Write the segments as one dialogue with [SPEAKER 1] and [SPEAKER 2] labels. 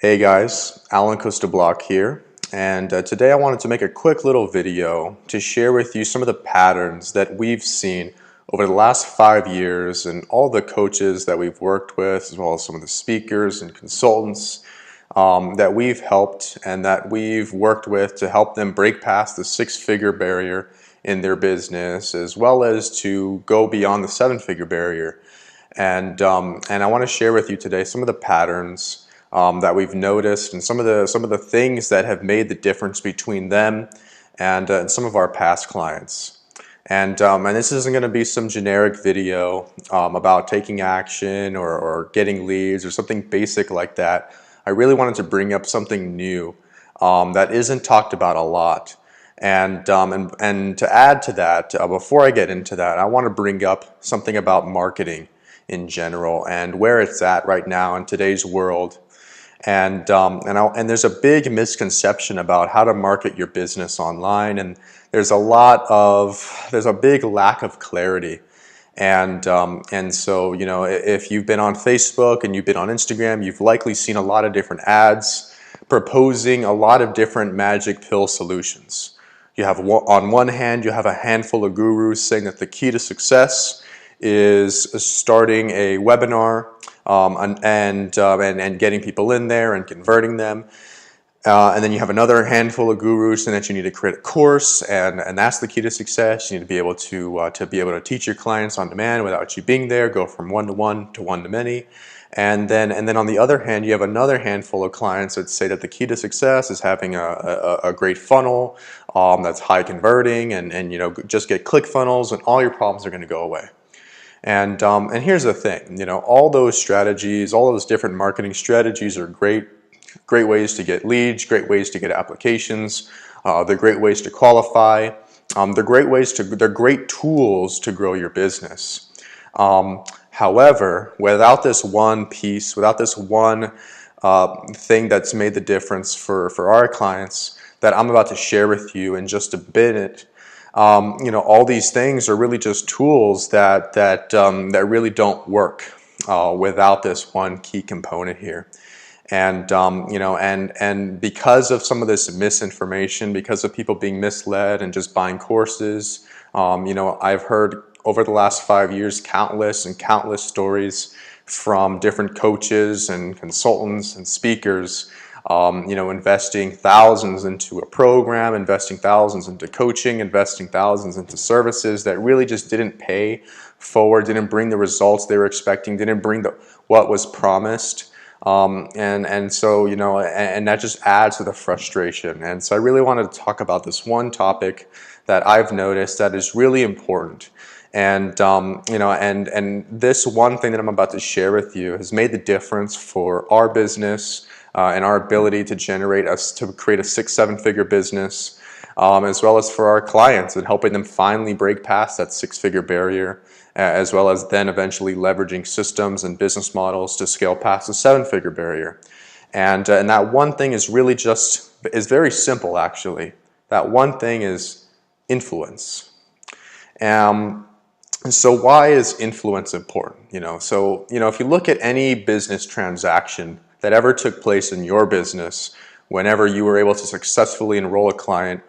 [SPEAKER 1] Hey guys, Alan Costa-Block here, and today I wanted to make a quick little video to share with you some of the patterns that we've seen over the last 5 years and all the coaches that we've worked with, as well as some of the speakers and consultants that we've helped and that we've worked with to help them break past the six-figure barrier in their business, as well as to go beyond the seven-figure barrier. And I want to share with you today some of the patterns that we've noticed, and some of the things that have made the difference between them and some of our past clients. And this isn't going to be some generic video about taking action or getting leads or something basic like that. I really wanted to bring up something new that isn't talked about a lot. And to add to that, before I get into that, I want to bring up something about marketing in general and where it's at right now in today's world. And there's a big misconception about how to market your business online, and there's a big lack of clarity. And so, you know, if you've been on Facebook and you've been on Instagram, you've likely seen a lot of different ads proposing a lot of different magic pill solutions. You have, on one hand, you have a handful of gurus saying that the key to success is starting a webinar and getting people in there and converting them. And then you have another handful of gurus saying that you need to create a course, and that's the key to success. You need to be able to teach your clients on demand without you being there, go from one-to-one to one-to-many. And then on the other hand, you have another handful of clients that say that the key to success is having a great funnel that's high converting, and you know, just get ClickFunnels and all your problems are going to go away. And here's the thing, you know, all those strategies, all those different marketing strategies are great ways to get leads, great ways to get applications. They're great ways to qualify. They're great tools to grow your business. However, without this one piece, without this one thing that's made the difference for our clients that I'm about to share with you in just a bit, you know, all these things are really just tools that really don't work without this one key component here. And you know, and because of some of this misinformation, because of people being misled and just buying courses, you know, I've heard over the last 5 years countless stories from different coaches and consultants and speakers. You know, investing thousands into a program, investing thousands into coaching, investing thousands into services that really just didn't pay forward, didn't bring the results they were expecting, didn't bring what was promised. And so, you know, and that just adds to the frustration. And so I really wanted to talk about this one topic that I've noticed that is really important. And you know, and this one thing that I'm about to share with you has made the difference for our business and our ability to create a 6-7 figure business, as well as for our clients and helping them finally break past that 6-figure barrier, as well as then eventually leveraging systems and business models to scale past the 7-figure barrier. And that one thing is really is very simple, actually. That one thing is influence. And so why is influence important? You know, so, you know, if you look at any business transaction that ever took place in your business, whenever you were able to successfully enroll a client,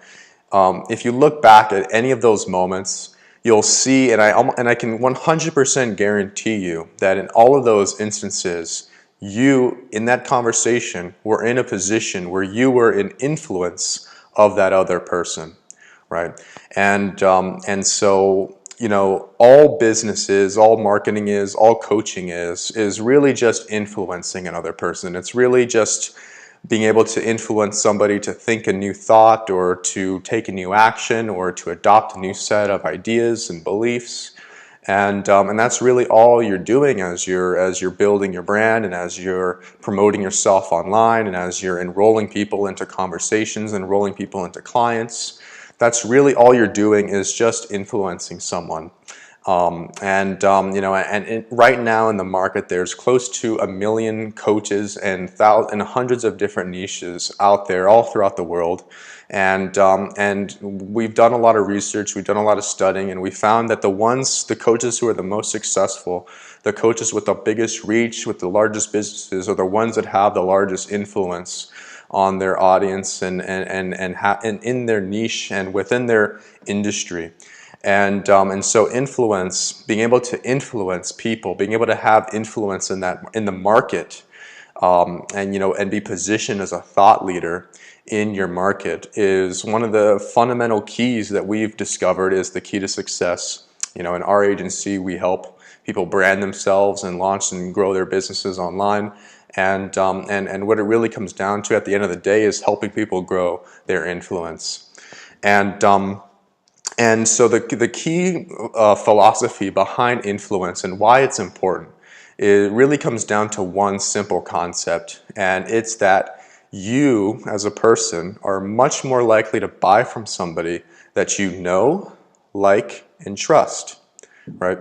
[SPEAKER 1] if you look back at any of those moments, you'll see, and I can 100% guarantee you that in all of those instances, you, in that conversation, were in a position where you were in influence of that other person, right? And so, you know, all businesses, all marketing is, all coaching is really just influencing another person. It's really just being able to influence somebody to think a new thought or to take a new action or to adopt a new set of ideas and beliefs. And that's really all you're doing as you're building your brand and as you're promoting yourself online and as you're enrolling people into conversations, enrolling people into clients. That's really all you're doing is just influencing someone. Right now in the market, there's close to 1 million coaches and hundreds of different niches out there, all throughout the world. And we've done a lot of research, we've done a lot of studying, and we found that the coaches who are the most successful, the coaches with the biggest reach, with the largest businesses, are the ones that have the largest influence on their audience and in their niche and within their industry. And so influence, being able to influence people, being able to have influence in the market, and be positioned as a thought leader in your market is one of the fundamental keys that we've discovered is the key to success. In our agency, we help people brand themselves and launch and grow their businesses online. And what it really comes down to at the end of the day is helping people grow their influence. And so the key philosophy behind influence and why it's important, it really comes down to one simple concept, and it's that you as a person are much more likely to buy from somebody that you know, like, and trust, right?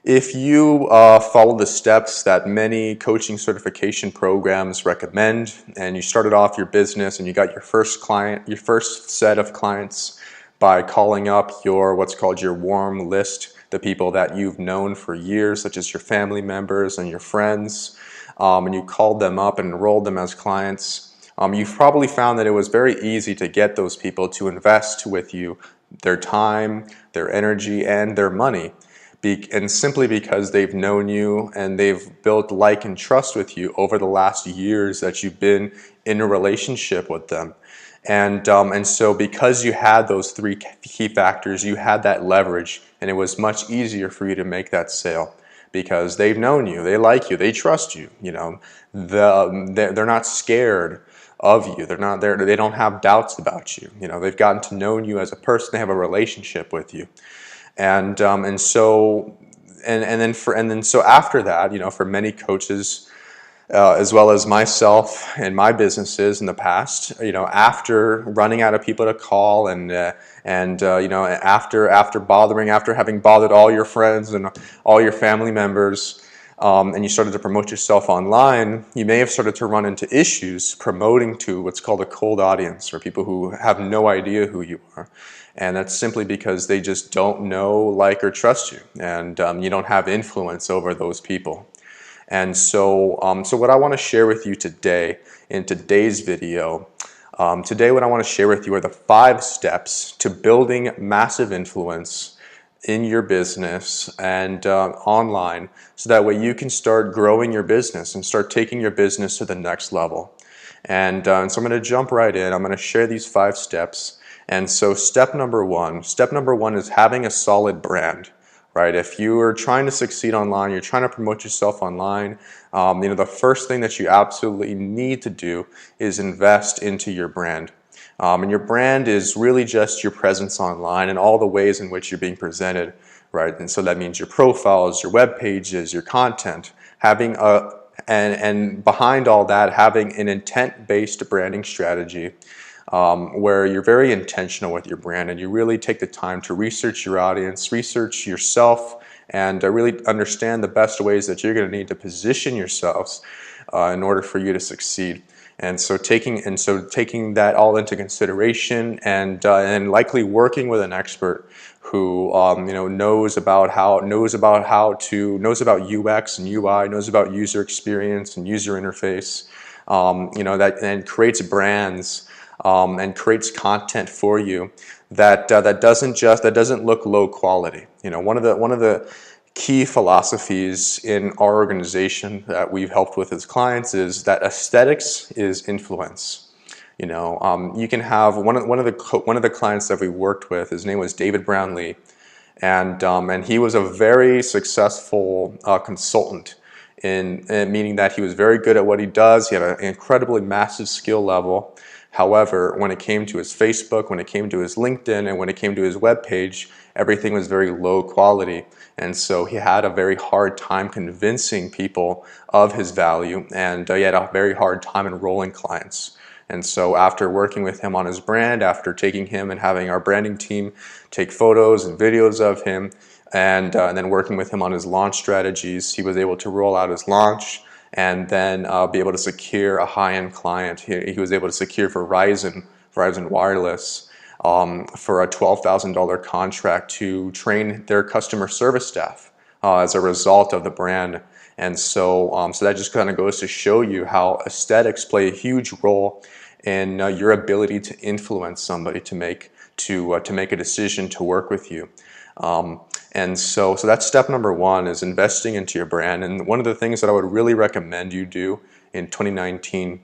[SPEAKER 1] If you follow the steps that many coaching certification programs recommend, and you started off your business and you got your first client, your first set of clients by calling up what's called your warm list, the people that you've known for years, such as your family members and your friends, and you called them up and enrolled them as clients, you've probably found that it was very easy to get those people to invest with you their time, their energy, and their money. And simply because they've known you and they've built like and trust with you over the last years that you've been in a relationship with them. And so because you had those three key factors, you had that leverage, and it was much easier for you to make that sale because they've known you, they like you, they trust you. They're not scared of you. They don't have doubts about you. They've gotten to know you as a person. They have a relationship with you. So after that, for many coaches, as well as myself and my businesses in the past, after running out of people to call after having bothered all your friends and all your family members, and you started to promote yourself online, you may have started to run into issues promoting to what's called a cold audience, or people who have no idea who you are. And that's simply because they just don't know, like, or trust you, and you don't have influence over those people. And so what I want to share with you today, in today's video, what I want to share with you are the 5 steps to building massive influence in your business and online, so that way you can start growing your business and start taking your business to the next level. And so I'm going to jump right in. I'm going to share these 5 steps. And so step number one is having a solid brand. Right? If you are trying to succeed online, you're trying to promote yourself online, the first thing that you absolutely need to do is invest into your brand. And your brand is really just your presence online and all the ways in which you're being presented, right? And so that means your profiles, your web pages, your content, and behind all that, having an intent-based branding strategy. Where you're very intentional with your brand and you really take the time to research your audience, research yourself, and really understand the best ways that you're going to need to position yourselves in order for you to succeed. And so taking that all into consideration, and likely working with an expert who knows about UX and UI, knows about user experience and user interface, and creates brands. And creates content for you that doesn't look low quality. One of the key philosophies in our organization that we've helped with as clients is that aesthetics is influence. You can have one of the clients that we worked with. His name was David Brownlee, and he was a very successful consultant. Meaning that he was very good at what he does. He had an incredibly massive skill level. However, when it came to his Facebook, when it came to his LinkedIn, and when it came to his web page, everything was very low quality. And so he had a very hard time convincing people of his value, and he had a very hard time enrolling clients. And so after working with him on his brand, after taking him and having our branding team take photos and videos of him, and then working with him on his launch strategies, he was able to roll out his launch and then be able to secure a high-end client. He was able to secure for Verizon Wireless for a $12,000 contract to train their customer service staff as a result of the brand. And so that just kind of goes to show you how aesthetics play a huge role in your ability to influence somebody to make a decision to work with you. And so that's step number one, is investing into your brand. And one of the things that I would really recommend you do in 2019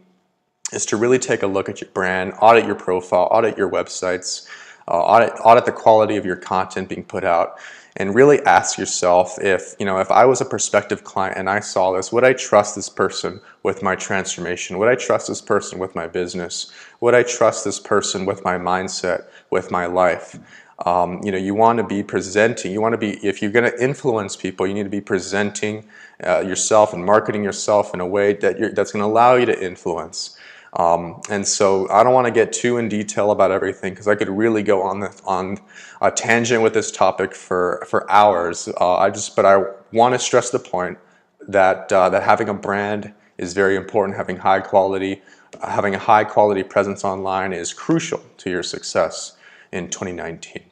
[SPEAKER 1] is to really take a look at your brand, audit your profile, audit your websites, audit the quality of your content being put out, and really ask yourself, if I was a prospective client and I saw this, would I trust this person with my transformation? Would I trust this person with my business? Would I trust this person with my mindset, with my life? You want to be presenting. If you're going to influence people, you need to be presenting yourself and marketing yourself in a way that's going to allow you to influence. And so I don't want to get too in detail about everything, because I could really go on a tangent with this topic for hours. But I want to stress the point that having a brand is very important. Having a high quality presence online is crucial to your success in 2019.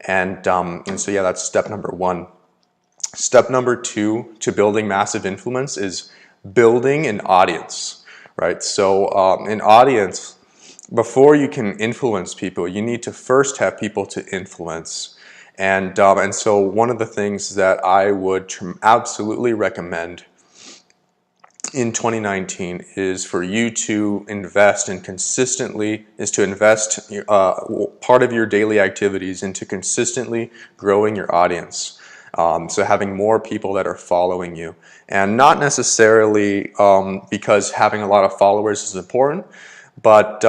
[SPEAKER 1] And so yeah, that's step number one. Step number two to building massive influence is building an audience, right? So an audience, before you can influence people, you need to first have people to influence. And so one of the things that I would absolutely recommend in 2019 is for you to invest part of your daily activities into consistently growing your audience. So having more people that are following you, and not necessarily because having a lot of followers is important, but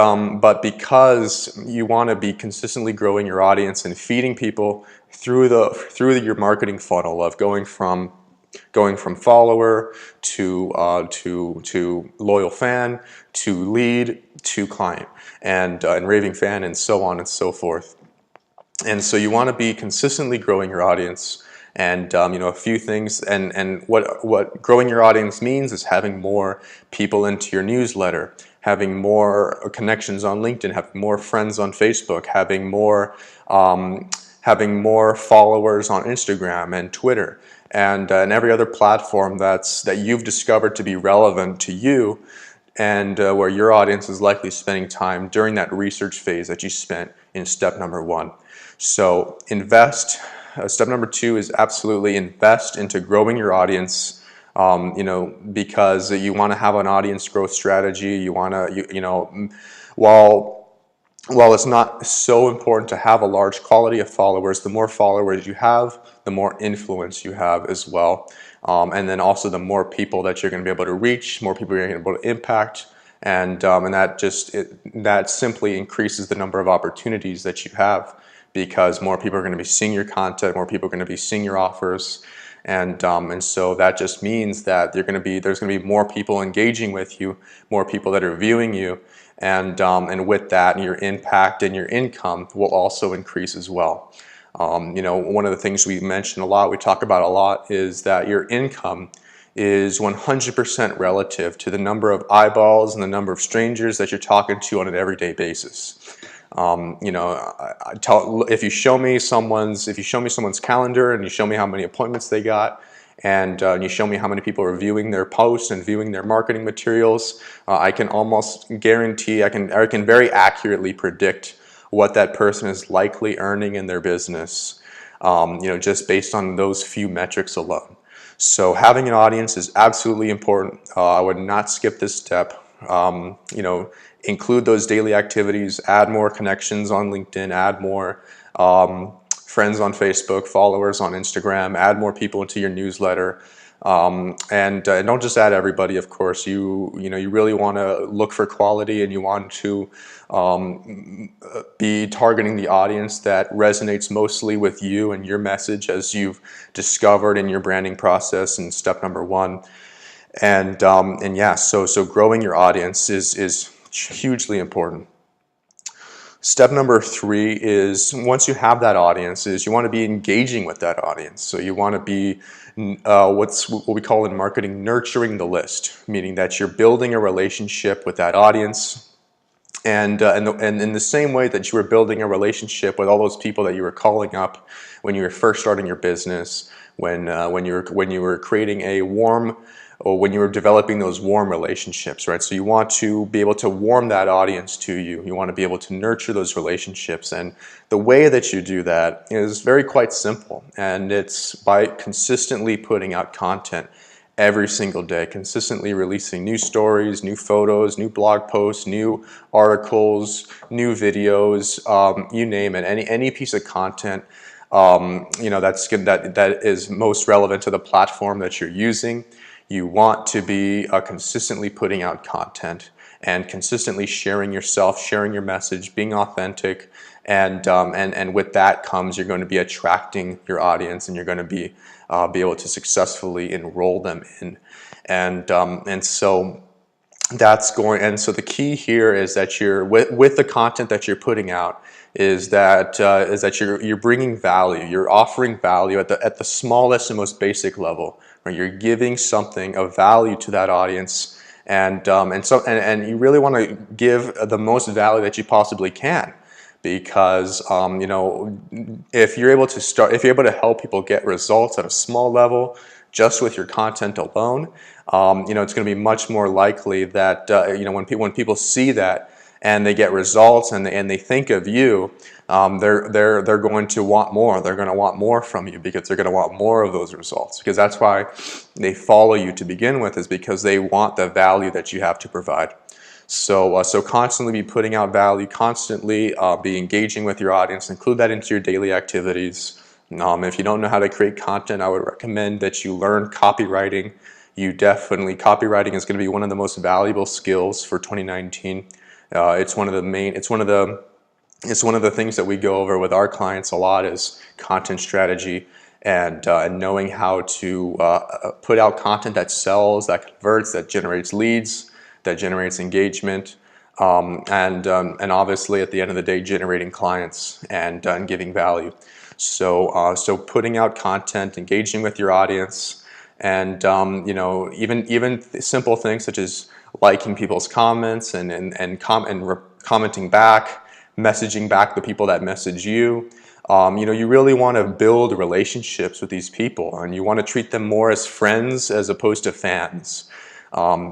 [SPEAKER 1] because you want to be consistently growing your audience and feeding people through your marketing funnel of going from follower to loyal fan to lead to client and raving fan, and so on and so forth. And so you want to be consistently growing your audience. And a few things, and what growing your audience means is having more people into your newsletter, having more connections on LinkedIn, having more friends on Facebook, having more followers on Instagram and Twitter, and every other platform that you've discovered to be relevant to you, and where your audience is likely spending time during that research phase that you spent in step number one. So invest. Step number two is absolutely invest into growing your audience. Because you want to have an audience growth strategy. You want to, while it's not so important to have a large quality of followers, the more followers you have, the more influence you have as well. And then also the more people that you're going to be able to reach, more people you're going to be able to impact. And that simply increases the number of opportunities that you have, because more people are going to be seeing your content, more people are going to be seeing your offers. And so that just means that there's going to be more people engaging with you, more people that are viewing you, and with that, your impact and your income will also increase as well. One of the things we talk about a lot, is that your income is 100% relative to the number of eyeballs and the number of strangers that you're talking to on an everyday basis. If you show me someone's calendar, and you show me how many appointments they got, and you show me how many people are viewing their posts and viewing their marketing materials, I can almost guarantee, I can very accurately predict what that person is likely earning in their business, just based on those few metrics alone. So having an audience is absolutely important. I would not skip this step. Include those daily activities, add more connections on LinkedIn, add more friends on Facebook, followers on Instagram, add more people into your newsletter, and don't just add everybody. Of course, you really want to look for quality, and you want to be targeting the audience that resonates mostly with you and your message, as you've discovered in your branding process in step number one. And yeah, so growing your audience is hugely important. Step number 3 is, once you have that audience, is you want to be engaging with that audience. So you want to be what we call in marketing nurturing the list, meaning that you're building a relationship with that audience. And in the same way that you were building a relationship with all those people that you were calling up when you were first starting your business, when you were creating a warm, or when you were developing those warm relationships, right? So you want to be able to warm that audience to you. You want to be able to nurture those relationships, and the way that you do that is very quite simple, and it's by consistently putting out content every single day, consistently releasing new stories, new photos, new blog posts, new articles, new videos, you name it, any piece of content that's good, that is most relevant to the platform that you're using. You want to be consistently putting out content and consistently sharing yourself, sharing your message, being authentic, and with that comes, you're going to be attracting your audience, and you're going to be able to successfully enroll them in, and so that's going. And so the key here is that you're with the content that you're putting out is that you're bringing value, you're offering value at the smallest and most basic level. Right? You're giving something of value to that audience, and you really want to give the most value that you possibly can, because if you're able to help people get results at a small level just with your content alone, it's going to be much more likely that when people see that and they get results and they think of you, they're going to want more. They're going to want more from you, because they're going to want more of those results, because that's why they follow you to begin with, is because they want the value that you have to provide. So constantly be putting out value, constantly be engaging with your audience, include that into your daily activities. If you don't know how to create content, I would recommend that you learn copywriting. Copywriting is going to be one of the most valuable skills for 2019. It's one of the things that we go over with our clients a lot, is content strategy, and knowing how to put out content that sells, that converts, that generates leads, that generates engagement, and obviously at the end of the day, generating clients and giving value. So putting out content, engaging with your audience, and even simple things such as liking people's comments and commenting back, messaging back the people that message you. You really want to build relationships with these people, and you want to treat them more as friends as opposed to fans.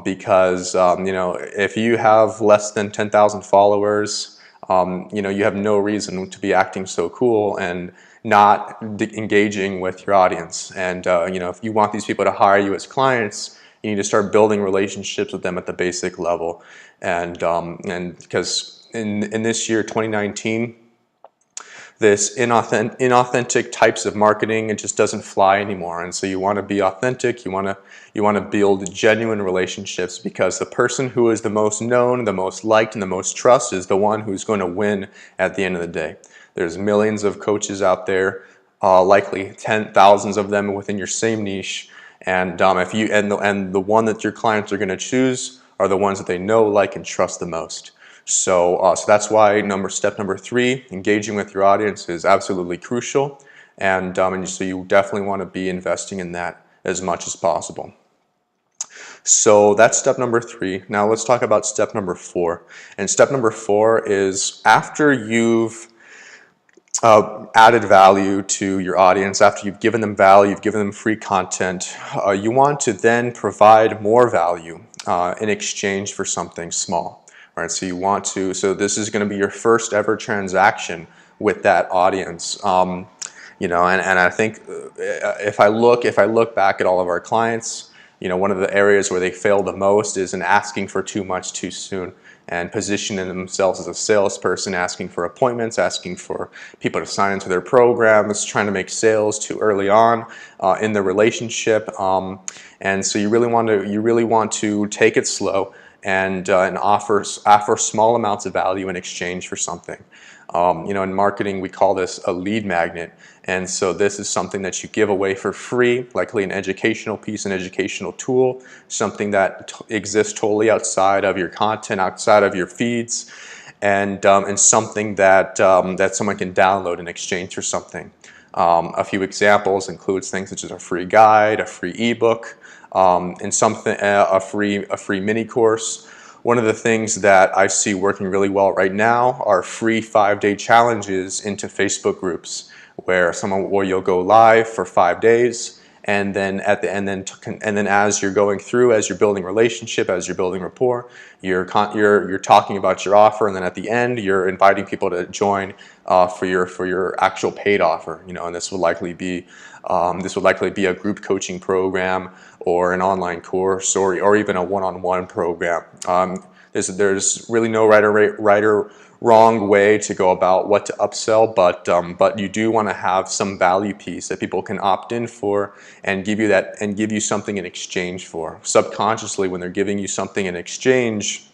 [SPEAKER 1] Because if you have less than 10,000 followers, you have no reason to be acting so cool and not engaging with your audience. And if you want these people to hire you as clients, you need to start building relationships with them at the basic level. And because in this year, 2019, this inauthentic types of marketing, it just doesn't fly anymore. And so you want to be authentic. You want to build genuine relationships, because the person who is the most known, the most liked, and the most trusted is the one who's going to win at the end of the day. There's millions of coaches out there, likely thousands of them within your same niche, and the one that your clients are going to choose are the ones that they know, like, and trust the most. So that's why step number 3, engaging with your audience, is absolutely crucial, and so you definitely want to be investing in that as much as possible. So that's step number 3. Now let's talk about step number 4. And step number 4 is, after you've added value to your audience, after you've given them value, you've given them free content, you want to then provide more value in exchange for something small. Right, so this is going to be your first ever transaction with that audience. And I think if I look back at all of our clients, one of the areas where they fail the most is in asking for too much too soon, and positioning themselves as a salesperson, asking for appointments, asking for people to sign into their programs, trying to make sales too early on in the relationship. And so you really want to take it slow, and offer small amounts of value in exchange for something. In marketing, we call this a lead magnet, and so this is something that you give away for free, likely an educational piece, an educational tool, something that exists totally outside of your content, outside of your feeds, and something that that someone can download in exchange for something. A few examples includes things such as a free guide, a free ebook, and something a free mini course. One of the things that I see working really well right now are free 5-day challenges into Facebook groups, where you'll go live for 5 days, and then as you're going through, as you're building relationship, as you're building rapport, you're talking about your offer, and then at the end you're inviting people to join for your actual paid offer. And this would likely be a group coaching program, or an online course, or even a one-on-one program. There's really no right or wrong way to go about what to upsell, but you do want to have some value piece that people can opt in for and give you something in exchange for. Subconsciously, when they're giving you something in exchange,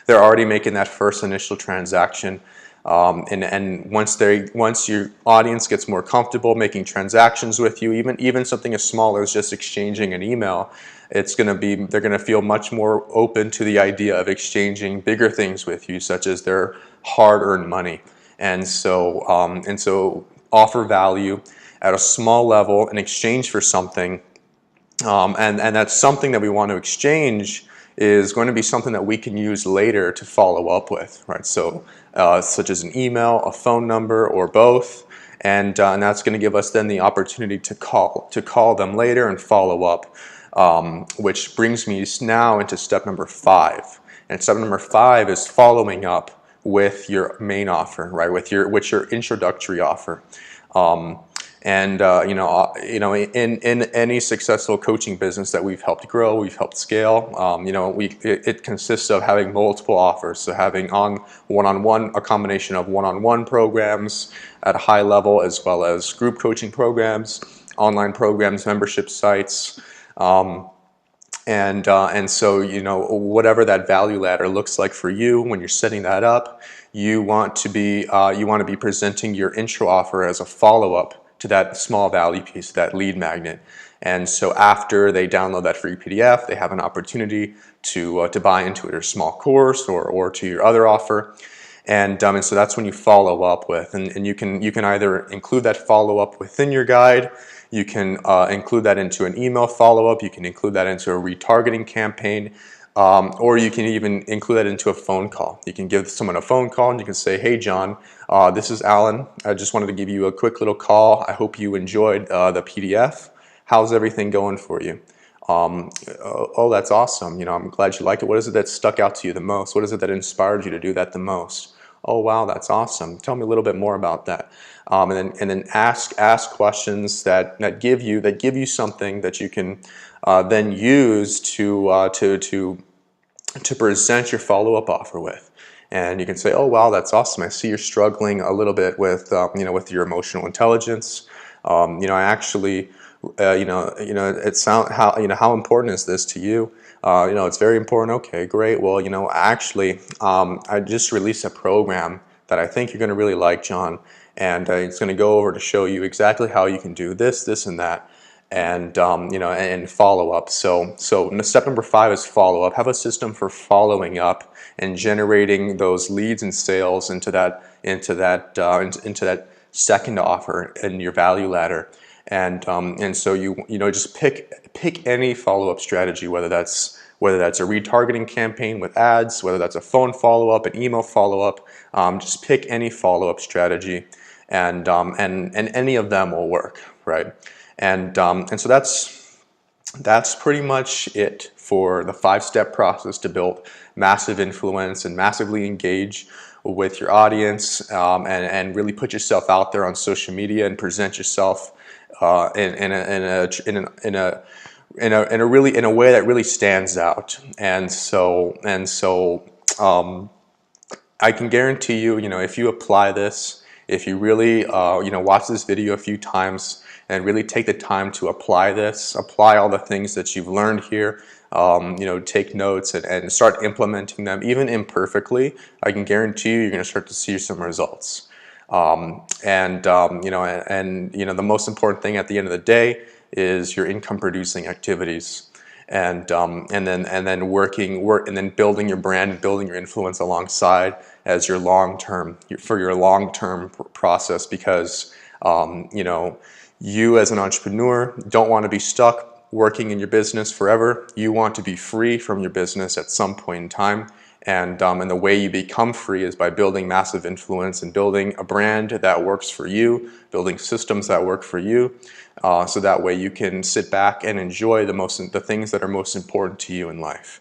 [SPEAKER 1] they're already making that first initial transaction. And once your audience gets more comfortable making transactions with you, even something as small as just exchanging an email, they're going to feel much more open to the idea of exchanging bigger things with you, such as their hard-earned money. And so offer value at a small level in exchange for something, and that's something that we want to exchange is going to be something that we can use later to follow up with, right? So, such as an email, a phone number, or both, and that's going to give us then the opportunity to call them later and follow up, which brings me now into step number 5. And step number 5 is following up with your main offer, right? With your introductory offer. In any successful coaching business that we've helped grow, we've helped scale, it consists of having multiple offers. So having a combination of one-on-one programs at a high level, as well as group coaching programs, online programs, membership sites, and so whatever that value ladder looks like for you when you're setting that up, you want to be presenting your intro offer as a follow-up to that small value piece, that lead magnet. And so after they download that free PDF, they have an opportunity to buy into your small course or to your other offer. And so that's when you follow up with, and you can either include that follow up within your guide, you can include that into an email follow up, you can include that into a retargeting campaign, or you can even include that into a phone call. You can give someone a phone call and you can say, "Hey John, this is Alan. I just wanted to give you a quick little call. I hope you enjoyed the PDF. How's everything going for you? Oh, that's awesome. I'm glad you liked it. What is it that stuck out to you the most? What is it that inspired you to do that the most? Oh, wow, that's awesome. Tell me a little bit more about that." And then ask questions that give you something that you can then use to present your follow-up offer with. And you can say, "Oh wow, that's awesome. I see you're struggling a little bit with with your emotional intelligence. I actually, how important is this to you? It's very important. Okay, great. Well, actually, I just released a program that I think you're going to really like, John, and it's going to go over to show you exactly how you can do this, this, and that." And and follow up. So step number 5 is follow up. Have a system for following up and generating those leads and sales into that second offer in your value ladder. And so just pick any follow up strategy, whether that's a retargeting campaign with ads, whether that's a phone follow up, an email follow up. Just pick any follow up strategy, and any of them will work, right? And so that's pretty much it for the 5-step process to build massive influence and massively engage with your audience, and really put yourself out there on social media and present yourself in a way that really stands out. And so I can guarantee you, if you apply this, if you really watch this video a few times and really take the time to apply all the things that you've learned here, take notes and start implementing them, even imperfectly, I can guarantee you're going to start to see some results. The most important thing at the end of the day is your income producing activities. and then building your brand and building your influence alongside as your long-term process, because you know, you as an entrepreneur don't want to be stuck working in your business forever. You want to be free from your business at some point in time. And the way you become free is by building massive influence and building a brand that works for you, building systems that work for you, so that way you can sit back and enjoy the things that are most important to you in life.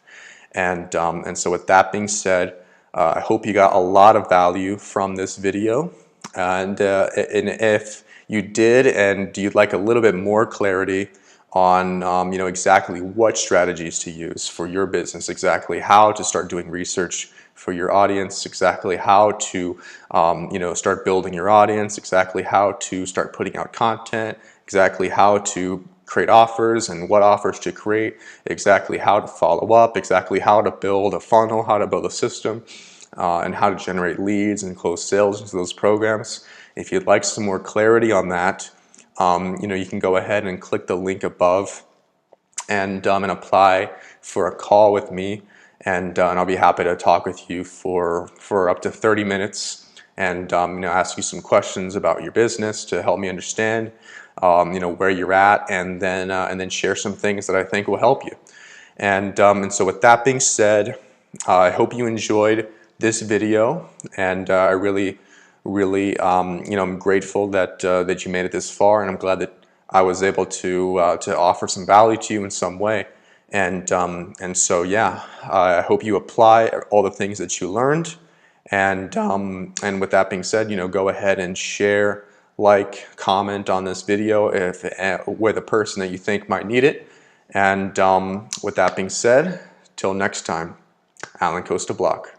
[SPEAKER 1] And so with that being said, I hope you got a lot of value from this video. And if you did, and you'd like a little bit more clarity on you know, exactly what strategies to use for your business, exactly how to start doing research for your audience, exactly how to you know, start building your audience, exactly how to start putting out content, exactly how to create offers and what offers to create, exactly how to follow up, exactly how to build a funnel, how to build a system, and how to generate leads and close sales into those programs. If you'd like some more clarity on that, you know, you can go ahead and click the link above and apply for a call with me, and I'll be happy to talk with you for up to 30 minutes and you know, ask you some questions about your business to help me understand you know, where you're at, and then share some things that I think will help you. And so with that being said, I hope you enjoyed this video, and I really you know, I'm grateful that that you made it this far, and I'm glad that I was able to offer some value to you in some way. And so yeah, I hope you apply all the things that you learned. And with that being said, you know, go ahead and share, like, comment on this video if with a person that you think might need it. And with that being said, till next time, Alan Costa-Block.